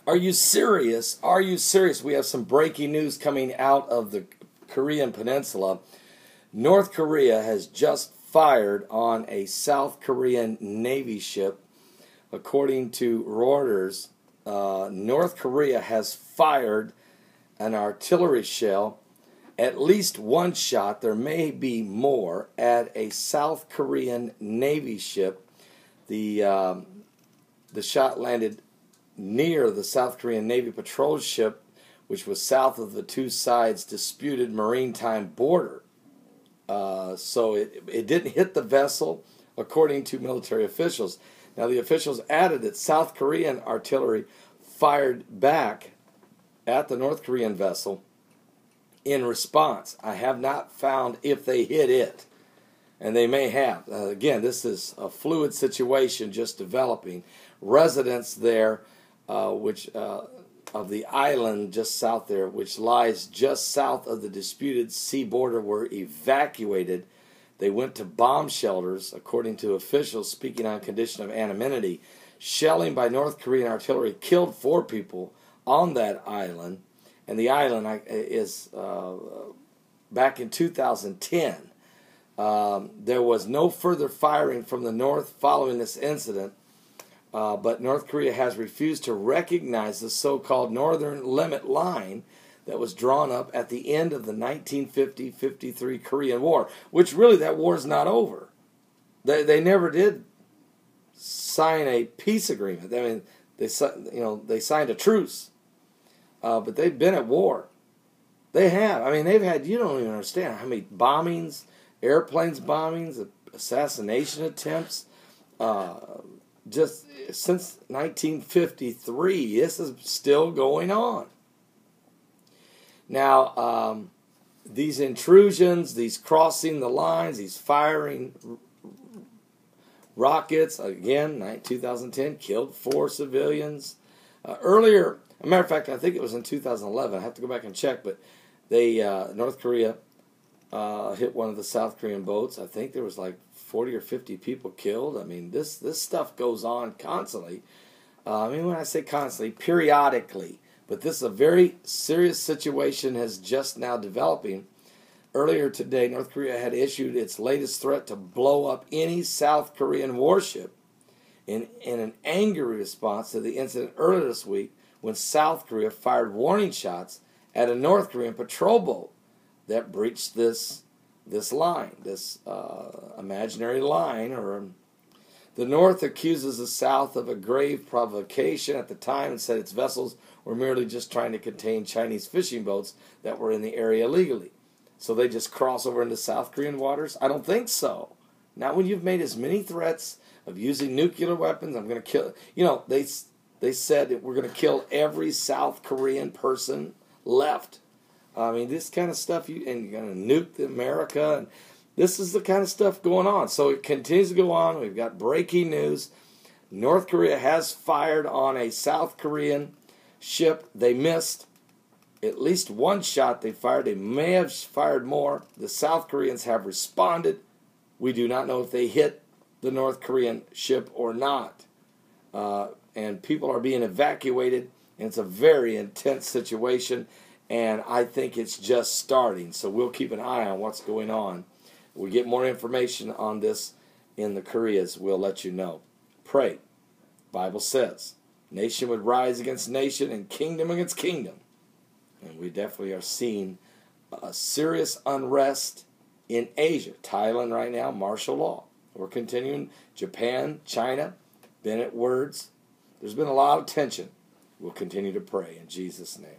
Are you serious? Are you serious? We have some breaking news coming out of the Korean Peninsula. North Korea has just fired on a South Korean Navy ship. According to Reuters, North Korea has fired an artillery shell, at least one shot, there may be more, at a South Korean Navy ship. The shot landed near the South Korean Navy patrol ship, which was south of the two sides' disputed maritime border. So it didn't hit the vessel, according to military officials. Now, the officials added that South Korean artillery fired back at the North Korean vessel in response. I have not found if they hit it, and they may have. Again, this is a fluid situation just developing. Residents there, of the island just south there, which lies just south of the disputed sea border, were evacuated. They went to bomb shelters, according to officials speaking on condition of anonymity. Shelling by North Korean artillery killed 4 people on that island, and the island is back in 2010. There was no further firing from the north following this incident, but North Korea has refused to recognize the so-called Northern Limit Line that was drawn up at the end of the 1950-53 Korean War, which really that war is not over. They never did sign a peace agreement. I mean, they signed a truce, but they've been at war. They have. I mean, they've had, you don't even understand how many bombings, airplanes bombings, assassination attempts, just since 1953. This is still going on. Now, these intrusions, these crossing the lines, these firing rockets, again, 2010, killed 4 civilians. Earlier, as a matter of fact, I think it was in 2011. I have to go back and check, but they North Korea hit one of the South Korean boats. I think there was like 40 or 50 people killed. I mean, this stuff goes on constantly. I mean, when I say constantly, periodically. But this is a very serious situation has just now developing. Earlier today, North Korea had issued its latest threat to blow up any South Korean warship in an angry response to the incident earlier this week when South Korea fired warning shots at a North Korean patrol boat that breached this line, this imaginary line. The North accuses the South of a grave provocation at the time and said its vessels were merely just trying to contain Chinese fishing boats that were in the area illegally. So they just cross over into South Korean waters? I don't think so. Not when you've made as many threats of using nuclear weapons. I'm going to kill. You know, they said that we're going to kill every South Korean person left. I mean, this kind of stuff, and you're going to nuke America, and this is the kind of stuff going on. So it continues to go on. We've got breaking news. North Korea has fired on a South Korean ship. They missed at least one shot they fired. They may have fired more. The South Koreans have responded. We do not know if they hit the North Korean ship or not. And people are being evacuated, and it's a very intense situation. And I think it's just starting. So we'll keep an eye on what's going on. We get more information on this in the Koreas. We'll let you know. Pray. Bible says, nation would rise against nation and kingdom against kingdom. And we definitely are seeing a serious unrest in Asia. Thailand right now, martial law. We're continuing. Japan, China, Bennett words. There's been a lot of tension. We'll continue to pray in Jesus' name.